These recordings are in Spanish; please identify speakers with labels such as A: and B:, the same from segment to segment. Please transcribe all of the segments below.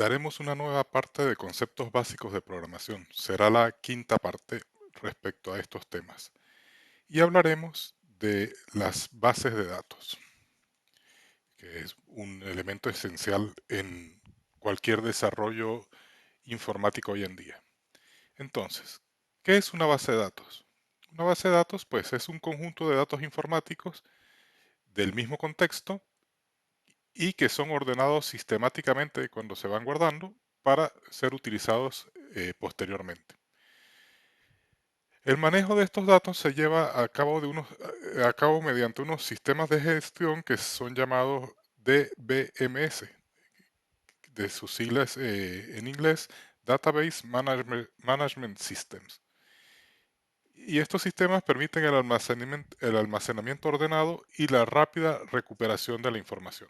A: daremos una nueva parte de conceptos básicos de programación. Será la quinta parte respecto a estos temas. Y hablaremos de las bases de datos, que es un elemento esencial en cualquier desarrollo informático hoy en día. Entonces, ¿qué es una base de datos? Una base de datos, pues, es un conjunto de datos informáticos del mismo contexto y que son ordenados sistemáticamente cuando se van guardando para ser utilizados posteriormente. El manejo de estos datos se lleva a cabo mediante unos sistemas de gestión que son llamados DBMS, de sus siglas en inglés, Management Systems. Y estos sistemas permiten el almacenamiento ordenado y la rápida recuperación de la información.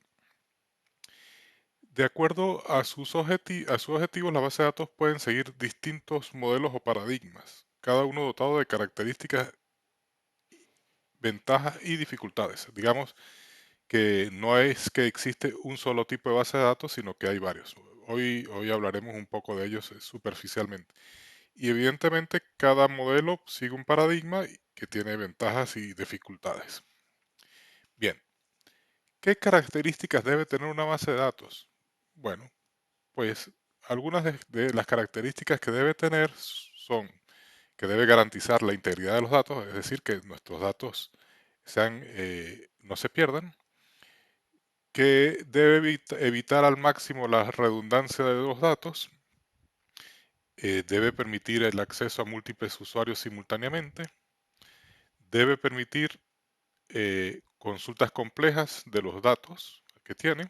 A: De acuerdo a a sus objetivos, las bases de datos pueden seguir distintos modelos o paradigmas, cada uno dotado de características, ventajas y dificultades. Digamos que no es que existe un solo tipo de base de datos, sino que hay varios. Hoy hablaremos un poco de ellos superficialmente. Y evidentemente cada modelo sigue un paradigma que tiene ventajas y dificultades. Bien, ¿qué características debe tener una base de datos? Bueno, pues algunas de las características que debe tener son que debe garantizar la integridad de los datos, es decir, que nuestros datos no se pierdan, que debe evitar al máximo la redundancia de los datos, debe permitir el acceso a múltiples usuarios simultáneamente, debe permitir consultas complejas de los datos que tiene,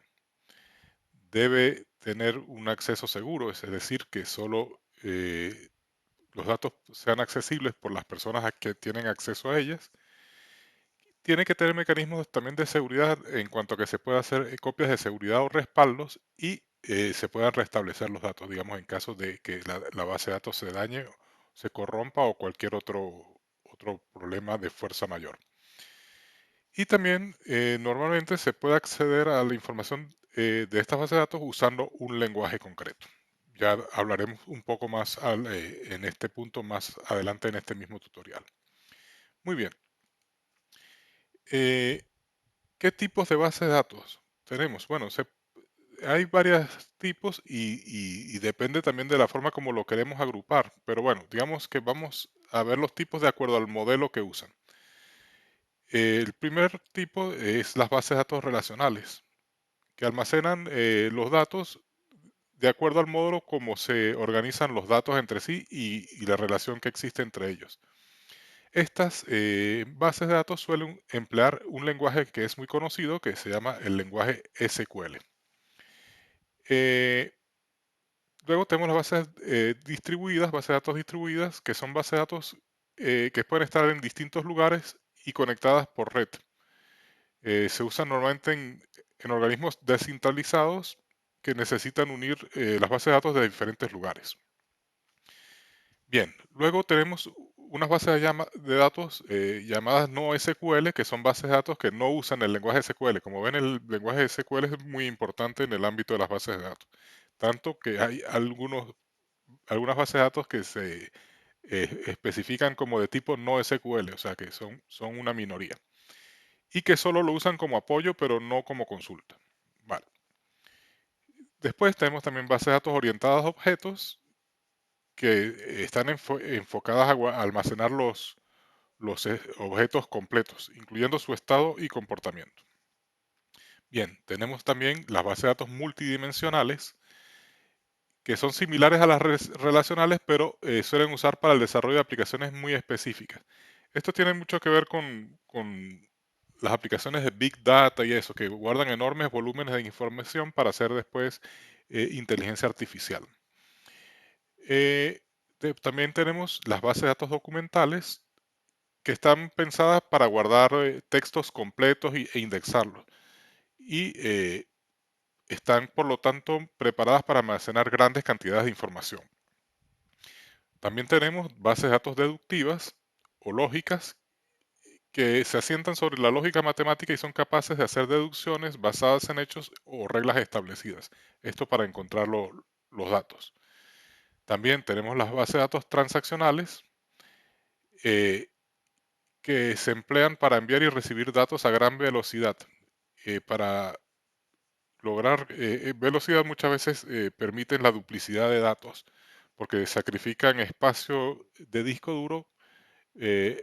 A: debe tener un acceso seguro, es decir, que solo los datos sean accesibles por las personas que tienen acceso a ellas. Tiene que tener mecanismos también de seguridad en cuanto a que se pueda hacer copias de seguridad o respaldos y se puedan restablecer los datos, digamos, en caso de que la base de datos se dañe, se corrompa o cualquier otro problema de fuerza mayor. Y también normalmente se puede acceder a la información de estas bases de datos usando un lenguaje concreto. Ya hablaremos un poco más en este punto más adelante en este mismo tutorial. Muy bien. Eh, ¿Qué tipos de bases de datos tenemos? Bueno, hay varios tipos y depende también de la forma como lo queremos agrupar. Pero bueno, digamos que vamos a ver los tipos de acuerdo al modelo que usan. El primer tipo es las bases de datos relacionales, que almacenan los datos de acuerdo al módulo como se organizan los datos entre sí y la relación que existe entre ellos. Estas bases de datos suelen emplear un lenguaje que es muy conocido, que se llama el lenguaje SQL. Eh, Luego tenemos las bases distribuidas, bases de datos distribuidas, que son bases de datos que pueden estar en distintos lugares y conectadas por red. Se usan normalmente en organismos descentralizados que necesitan unir las bases de datos de diferentes lugares. Bien, luego tenemos unas bases de datos llamadas no SQL, que son bases de datos que no usan el lenguaje SQL. Como ven, el lenguaje SQL es muy importante en el ámbito de las bases de datos. Tanto que hay algunas bases de datos que se especifican como de tipo no SQL, o sea que son una minoría. Y que solo lo usan como apoyo, pero no como consulta. Vale. Después tenemos también bases de datos orientadas a objetos que están enfocadas a almacenar los objetos completos, incluyendo su estado y comportamiento. Bien, tenemos también las bases de datos multidimensionales, que son similares a las relacionales, pero suelen usar para el desarrollo de aplicaciones muy específicas. Esto tiene mucho que ver con las aplicaciones de Big Data y eso, que guardan enormes volúmenes de información para hacer después inteligencia artificial. Eh, También tenemos las bases de datos documentales que están pensadas para guardar textos completos e indexarlos. Y están, por lo tanto, preparadas para almacenar grandes cantidades de información. También tenemos bases de datos deductivas o lógicas que se asientan sobre la lógica matemática y son capaces de hacer deducciones basadas en hechos o reglas establecidas. Esto para encontrar los datos. También tenemos las bases de datos transaccionales eh, que se emplean para enviar y recibir datos a gran velocidad. Para lograr velocidad muchas veces permiten la duplicidad de datos porque sacrifican espacio de disco duro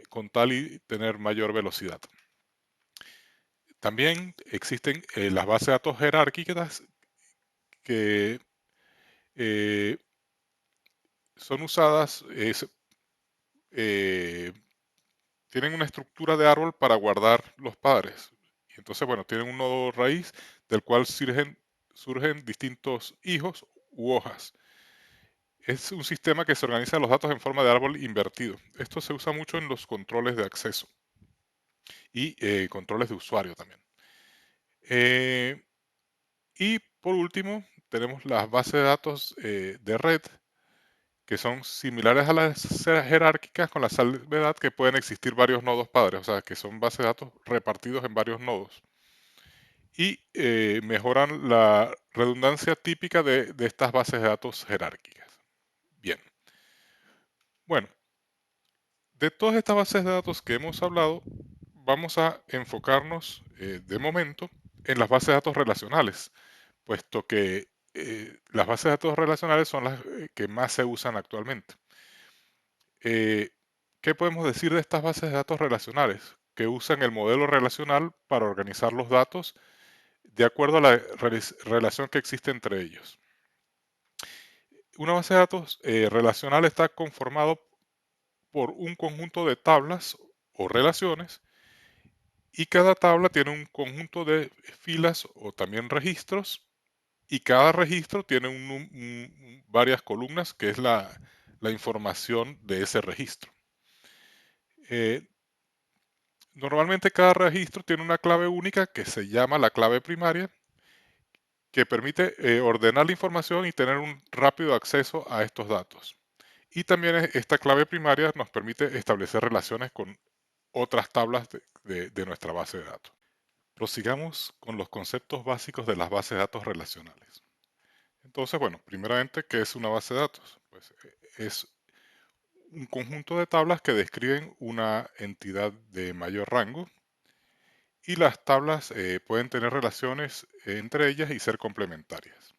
A: con tal y tener mayor velocidad. También existen las bases de datos jerárquicas que eh, son usadas, eh, tienen una estructura de árbol para guardar los padres. Y entonces, bueno, tienen un nodo raíz del cual surgen distintos hijos u hojas. Es un sistema que se organiza los datos en forma de árbol invertido. Esto se usa mucho en los controles de acceso y controles de usuario también. Eh, y por último, tenemos las bases de datos de red, que son similares a las jerárquicas con la salvedad que pueden existir varios nodos padres, o sea, que son bases de datos repartidos en varios nodos. Y mejoran la redundancia típica de estas bases de datos jerárquicas. Bien, bueno, de todas estas bases de datos que hemos hablado, vamos a enfocarnos de momento en las bases de datos relacionales, puesto que las bases de datos relacionales son las que más se usan actualmente. Eh, ¿Qué podemos decir de estas bases de datos relacionales? Que usan el modelo relacional para organizar los datos de acuerdo a la relación que existe entre ellos. Una base de datos relacional está conformado por un conjunto de tablas o relaciones y cada tabla tiene un conjunto de filas o también registros y cada registro tiene varias columnas que es la información de ese registro. Eh, Normalmente cada registro tiene una clave única que se llama la clave primaria, que permite ordenar la información y tener un rápido acceso a estos datos. Y también esta clave primaria nos permite establecer relaciones con otras tablas de nuestra base de datos. Prosigamos con los conceptos básicos de las bases de datos relacionales. Entonces, bueno, primeramente, ¿qué es una base de datos? Pues es un conjunto de tablas que describen una entidad de mayor rango y las tablas pueden tener relaciones entre ellas y ser complementarias.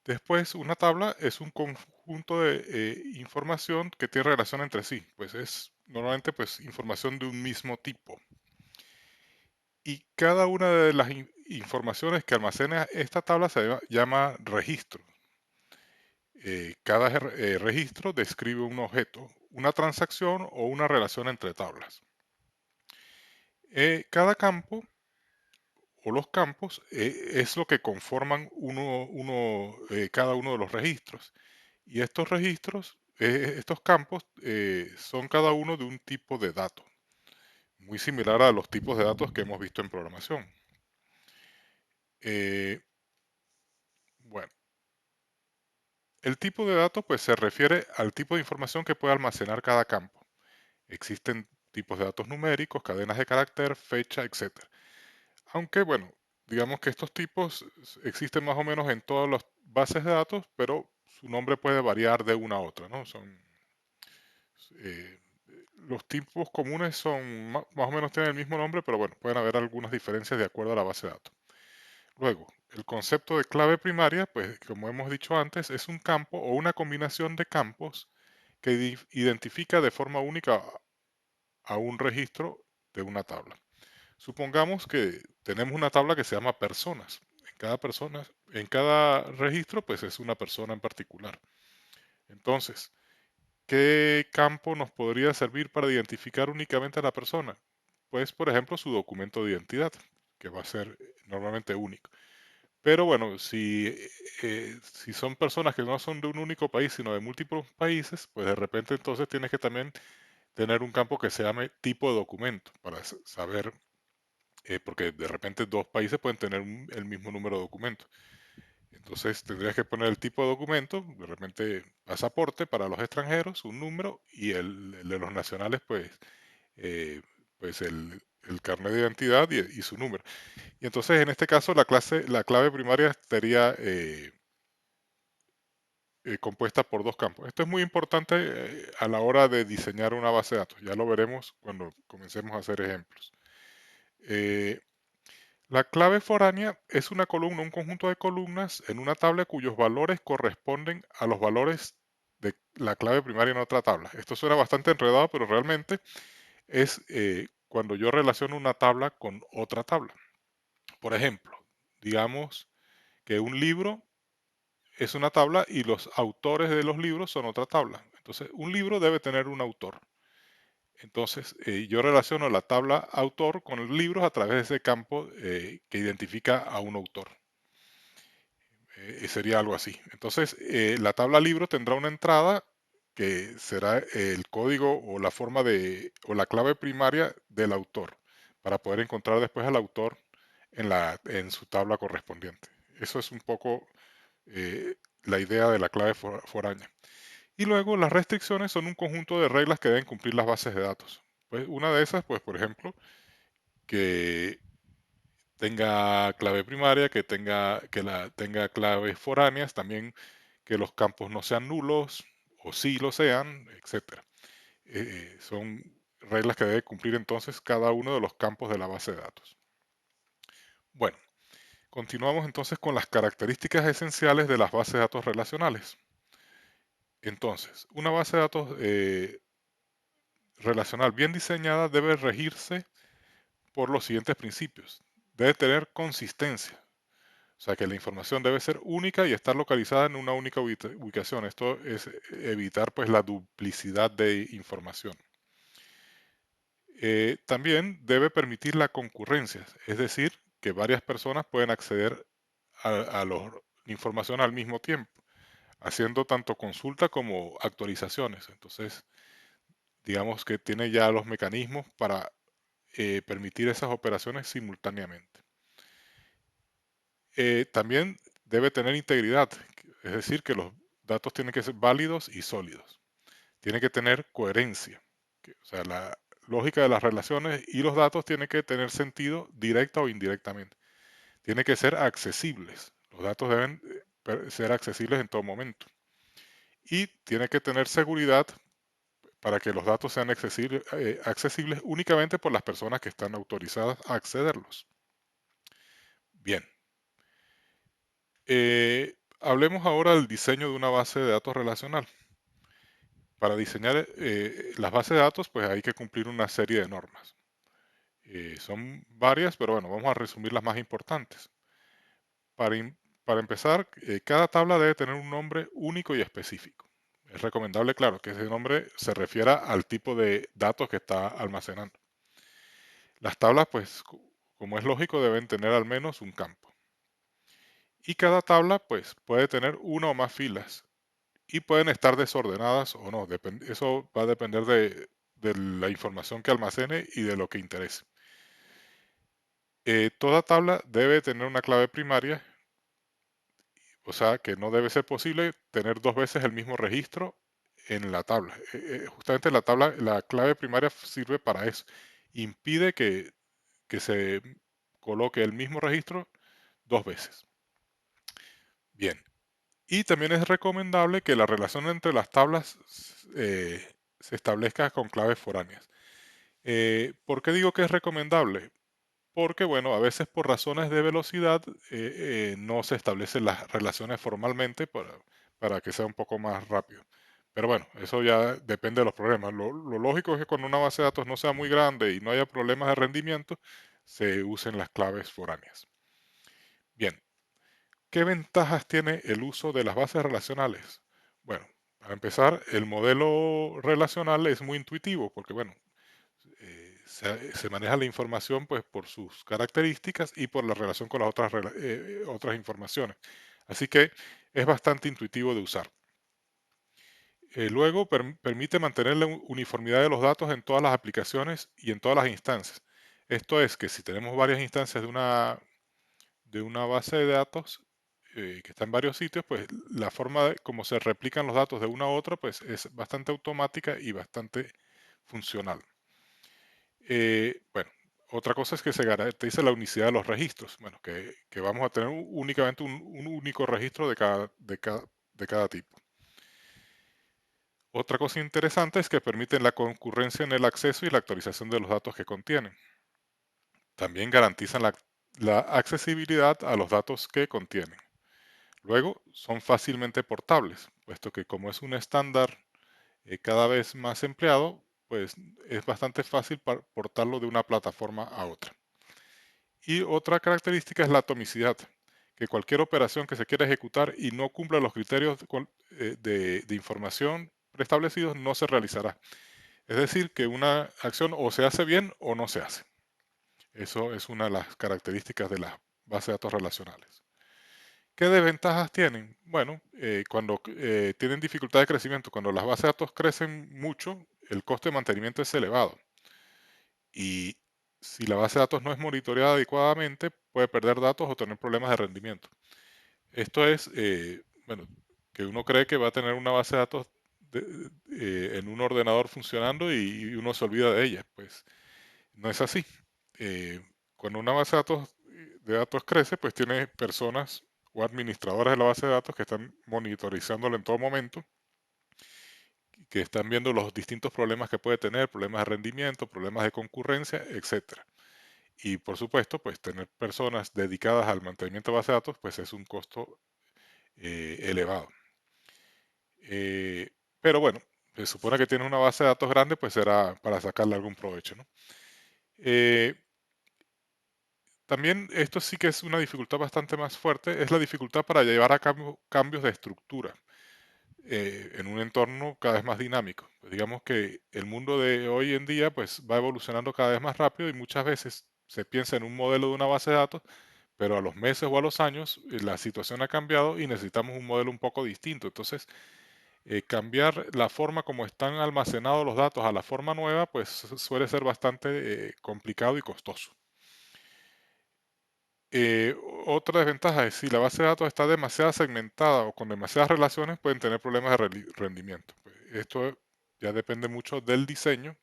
A: Después, una tabla es un conjunto de información que tiene relación entre sí, pues es normalmente pues información de un mismo tipo. Y cada una de las informaciones que almacena esta tabla se llama registro. Cada registro describe un objeto, una transacción o una relación entre tablas. Cada campo o los campos es lo que conforman cada uno de los registros. Y estos registros, estos campos, son cada uno de un tipo de dato, muy similar a los tipos de datos que hemos visto en programación. Eh, bueno, el tipo de dato pues se refiere al tipo de información que puede almacenar cada campo. Existen tipos de datos numéricos, cadenas de carácter, fecha, etcétera. Aunque bueno, digamos que estos tipos existen más o menos en todas las bases de datos, pero su nombre puede variar de una a otra, ¿no? Eh, los tipos comunes son más o menos tienen el mismo nombre, pero bueno, pueden haber algunas diferencias de acuerdo a la base de datos. Luego, el concepto de clave primaria, pues como hemos dicho antes, es un campo o una combinación de campos que identifica de forma única a un registro de una tabla. Supongamos que tenemos una tabla que se llama personas. En cada registro, pues es una persona en particular. Entonces, ¿qué campo nos podría servir para identificar únicamente a la persona? Pues, por ejemplo, su documento de identidad, que va a ser normalmente único. Pero bueno, si son personas que no son de un único país, sino de múltiples países, pues de repente entonces tienes que también tener un campo que se llame tipo de documento para saber, porque de repente dos países pueden tener el mismo número de documentos. Entonces tendrías que poner el tipo de documento, de repente pasaporte para los extranjeros, un número, y el de los nacionales, eh, pues el carnet de identidad y su número. Y entonces en este caso la clave primaria estaría compuesta por dos campos. Esto es muy importante a la hora de diseñar una base de datos. Ya lo veremos cuando comencemos a hacer ejemplos. Eh, la clave foránea es una columna, un conjunto de columnas en una tabla cuyos valores corresponden a los valores de la clave primaria en otra tabla. Esto suena bastante enredado, pero realmente es cuando yo relaciono una tabla con otra tabla. Por ejemplo, digamos que un libro es una tabla y los autores de los libros son otra tabla. Entonces, un libro debe tener un autor. Entonces, yo relaciono la tabla autor con el libro a través de ese campo que identifica a un autor. Sería algo así. Entonces, la tabla libro tendrá una entrada que será el código o la forma de, o la clave primaria del autor, para poder encontrar después al autor en su tabla correspondiente. Eso es un poco la idea de la clave foránea. Y luego las restricciones son un conjunto de reglas que deben cumplir las bases de datos. Pues una de esas, pues por ejemplo, que tenga clave primaria, que tenga claves foráneas, también que los campos no sean nulos o sí lo sean, etcétera. Son reglas que debe cumplir entonces cada uno de los campos de la base de datos. Bueno, continuamos entonces con las características esenciales de las bases de datos relacionales. Entonces, una base de datos relacional bien diseñada debe regirse por los siguientes principios. Debe tener consistencia, o sea que la información debe ser única y estar localizada en una única ubicación. Esto es evitar pues la duplicidad de información. También debe permitir la concurrencia, es decir, que varias personas pueden acceder a la información al mismo tiempo, haciendo tanto consulta como actualizaciones. Entonces, digamos que tiene ya los mecanismos para permitir esas operaciones simultáneamente. También debe tener integridad, es decir, que los datos tienen que ser válidos y sólidos. Tiene que tener coherencia, o sea, la lógica de las relaciones y los datos tienen que tener sentido directa o indirectamente. Tiene que ser accesibles. Los datos deben ser accesibles en todo momento. Y tiene que tener seguridad para que los datos sean accesibles únicamente por las personas que están autorizadas a accederlos. Bien, hablemos ahora del diseño de una base de datos relacional. Para diseñar las bases de datos, pues hay que cumplir una serie de normas. Son varias, pero bueno, vamos a resumir las más importantes. Para, para empezar, cada tabla debe tener un nombre único y específico. Es recomendable, claro, que ese nombre se refiera al tipo de datos que está almacenando. Las tablas, pues, como es lógico, deben tener al menos un campo. Y cada tabla, pues, puede tener una o más filas y pueden estar desordenadas o no. Eso va a depender de la información que almacene y de lo que interese. Toda tabla debe tener una clave primaria, o sea que no debe ser posible tener dos veces el mismo registro en la tabla. Justamente la clave primaria sirve para eso. Impide que se coloque el mismo registro dos veces. Bien. Y también es recomendable que la relación entre las tablas se establezca con claves foráneas. ¿Por qué digo que es recomendable? Porque, bueno, a veces por razones de velocidad no se establecen las relaciones formalmente para que sea un poco más rápido. Pero bueno, eso ya depende de los problemas. Lo lógico es que cuando una base de datos no sea muy grande y no haya problemas de rendimiento, se usen las claves foráneas. Bien, ¿qué ventajas tiene el uso de las bases relacionales? Bueno, para empezar, el modelo relacional es muy intuitivo porque, bueno, se maneja la información pues por sus características y por la relación con las otras informaciones. Así que es bastante intuitivo de usar. Luego permite mantener la uniformidad de los datos en todas las aplicaciones y en todas las instancias. Esto es que si tenemos varias instancias de una base de datos que está en varios sitios, pues la forma como se replican los datos de una a otra pues es bastante automática y bastante funcional. Bueno, otra cosa es que se garantice la unicidad de los registros. Bueno, que vamos a tener únicamente un único registro de cada tipo. Otra cosa interesante es que permiten la concurrencia en el acceso y la actualización de los datos que contienen. También garantizan la accesibilidad a los datos que contienen. Luego, son fácilmente portables, puesto que como es un estándar cada vez más empleado, pues es bastante fácil portarlo de una plataforma a otra. Y otra característica es la atomicidad, que cualquier operación que se quiera ejecutar y no cumpla los criterios de información preestablecidos no se realizará. Es decir, que una acción o se hace bien o no se hace. Eso es una de las características de las bases de datos relacionales. ¿Qué desventajas tienen? Bueno, cuando tienen dificultad de crecimiento, cuando las bases de datos crecen mucho, el costo de mantenimiento es elevado. Y si la base de datos no es monitoreada adecuadamente, puede perder datos o tener problemas de rendimiento. Esto es, bueno, que uno cree que va a tener una base de datos en un ordenador funcionando y uno se olvida de ella. Pues no es así. Eh, Cuando una base de datos crece, pues tiene personas o administradores de la base de datos que están monitorizándola en todo momento, que están viendo los distintos problemas que puede tener, problemas de rendimiento, problemas de concurrencia, etcétera. Y por supuesto, pues tener personas dedicadas al mantenimiento de base de datos, pues es un costo elevado. Eh, pero bueno, se supone que tienes una base de datos grande, pues será para sacarle algún provecho, ¿no? Eh, También esto sí que es una dificultad bastante más fuerte, es la dificultad para llevar a cabo cambios de estructura en un entorno cada vez más dinámico. Pues digamos que el mundo de hoy en día pues va evolucionando cada vez más rápido y muchas veces se piensa en un modelo de una base de datos, pero a los meses o a los años la situación ha cambiado y necesitamos un modelo un poco distinto. Entonces, cambiar la forma como están almacenados los datos a la forma nueva, pues suele ser bastante complicado y costoso. Otra desventaja es si la base de datos está demasiado segmentada o con demasiadas relaciones, pueden tener problemas de rendimiento. Pues, esto ya depende mucho del diseño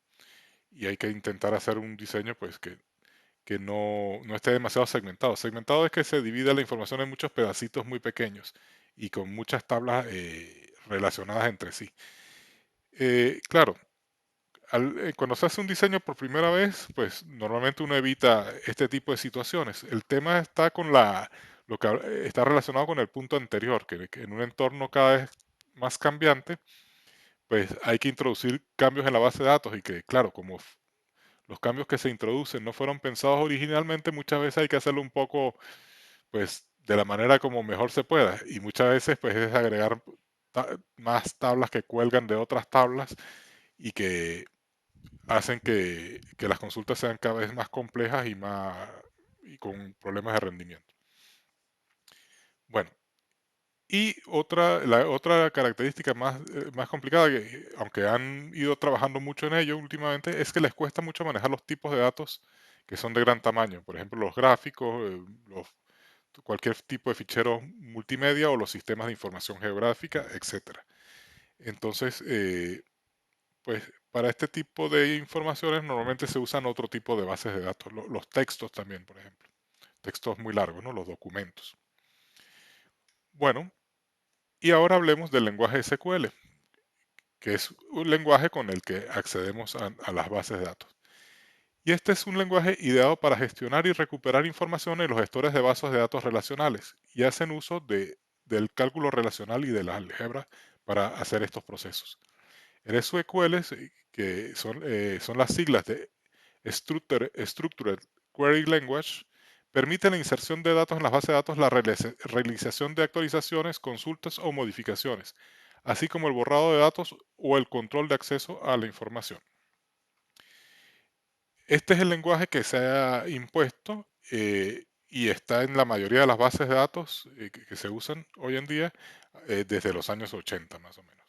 A: y hay que intentar hacer un diseño pues que no esté demasiado segmentado. Segmentado es que se divide la información en muchos pedacitos muy pequeños y con muchas tablas relacionadas entre sí. Claro, cuando se hace un diseño por primera vez, pues normalmente uno evita este tipo de situaciones. El tema está con lo que está relacionado con el punto anterior, que en un entorno cada vez más cambiante, pues hay que introducir cambios en la base de datos y que, claro, como los cambios que se introducen no fueron pensados originalmente, muchas veces hay que hacerlo un poco, pues, de la manera como mejor se pueda. Y muchas veces, pues, es agregar más tablas que cuelgan de otras tablas y que hacen que las consultas sean cada vez más complejas y con problemas de rendimiento. Bueno, y la otra característica más complicada, que aunque han ido trabajando mucho en ello últimamente, es que les cuesta mucho manejar los tipos de datos que son de gran tamaño. Por ejemplo, los gráficos, cualquier tipo de fichero multimedia o los sistemas de información geográfica, etcétera. Entonces, pues para este tipo de informaciones normalmente se usan otro tipo de bases de datos, los textos también, por ejemplo. Textos muy largos, ¿no? Los documentos. Bueno, y ahora hablemos del lenguaje SQL, que es un lenguaje con el que accedemos a las bases de datos. Y este es un lenguaje ideado para gestionar y recuperar información en los gestores de bases de datos relacionales y hacen uso del cálculo relacional y de la álgebra para hacer estos procesos. El SQL, que son las siglas de Structured Query Language, permite la inserción de datos en las bases de datos, la realización de actualizaciones, consultas o modificaciones, así como el borrado de datos o el control de acceso a la información. Este es el lenguaje que se ha impuesto y está en la mayoría de las bases de datos que se usan hoy en día desde los años 80 más o menos.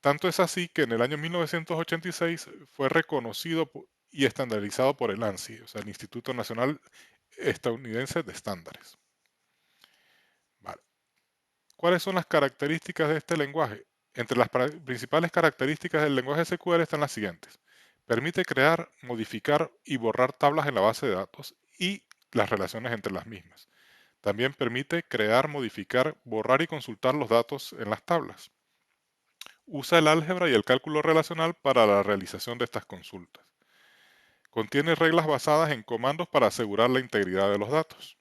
A: Tanto es así que en el año 1986 fue reconocido y estandarizado por el ANSI, o sea, el Instituto Nacional Estadounidense de Estándares. Vale. ¿Cuáles son las características de este lenguaje? Entre las principales características del lenguaje SQL están las siguientes. Permite crear, modificar y borrar tablas en la base de datos y las relaciones entre las mismas. También permite crear, modificar, borrar y consultar los datos en las tablas. Usa el álgebra y el cálculo relacional para la realización de estas consultas. Contiene reglas basadas en comandos para asegurar la integridad de los datos.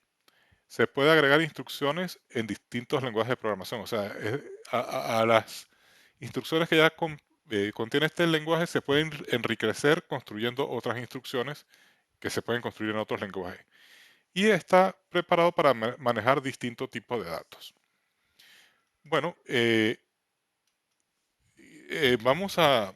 A: Se puede agregar instrucciones en distintos lenguajes de programación. O sea, a las instrucciones que ya contiene este lenguaje se pueden enriquecer construyendo otras instrucciones que se pueden construir en otros lenguajes. Y está preparado para manejar distintos tipos de datos. Bueno, vamos a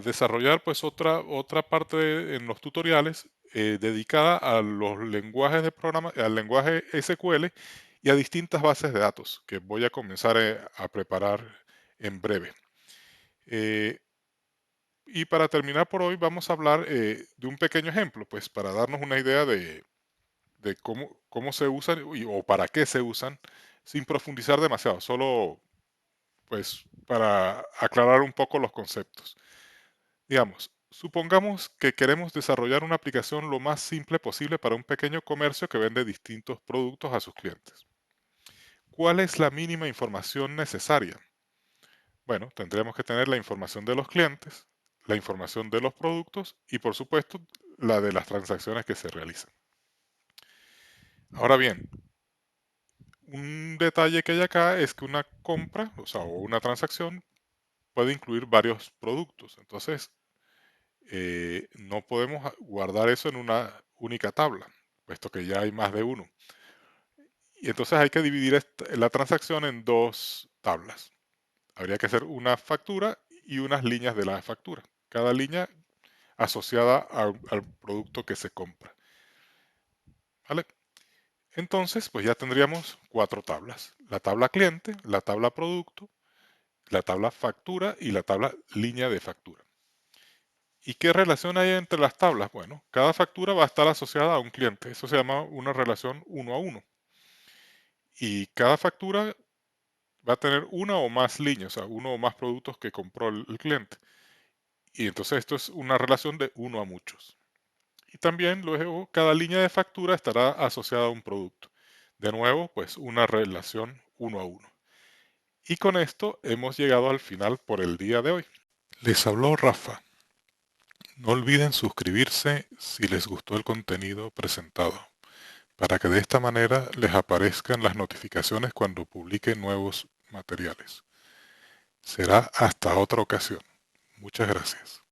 A: desarrollar pues otra parte en los tutoriales dedicada a los lenguajes de programa, al lenguaje SQL y a distintas bases de datos que voy a comenzar a preparar en breve. Eh, y para terminar por hoy vamos a hablar de un pequeño ejemplo, pues para darnos una idea de cómo se usan o para qué se usan, sin profundizar demasiado, solo pues para aclarar un poco los conceptos. Digamos, supongamos que queremos desarrollar una aplicación lo más simple posible para un pequeño comercio que vende distintos productos a sus clientes. ¿Cuál es la mínima información necesaria? Bueno, tendremos que tener la información de los clientes, la información de los productos y por supuesto la de las transacciones que se realizan. Ahora bien, un detalle que hay acá es que una compra, o sea, o una transacción puede incluir varios productos. Entonces, no podemos guardar eso en una única tabla, puesto que ya hay más de uno. Y entonces hay que dividir la transacción en dos tablas. Habría que hacer una factura y unas líneas de la factura. Cada línea asociada al producto que se compra. ¿Vale? Entonces, pues ya tendríamos cuatro tablas. La tabla cliente, la tabla producto, la tabla factura y la tabla línea de factura. ¿Y qué relación hay entre las tablas? Bueno, cada factura va a estar asociada a un cliente. Eso se llama una relación uno a uno. Y cada factura va a tener una o más líneas, o sea, uno o más productos que compró el cliente. Y entonces esto es una relación de uno a muchos. Y también luego cada línea de factura estará asociada a un producto. De nuevo, pues una relación uno a uno. Y con esto hemos llegado al final por el día de hoy. Les habló Rafa. No olviden suscribirse si les gustó el contenido presentado, para que de esta manera les aparezcan las notificaciones cuando publique nuevos materiales. Será hasta otra ocasión. Muchas gracias.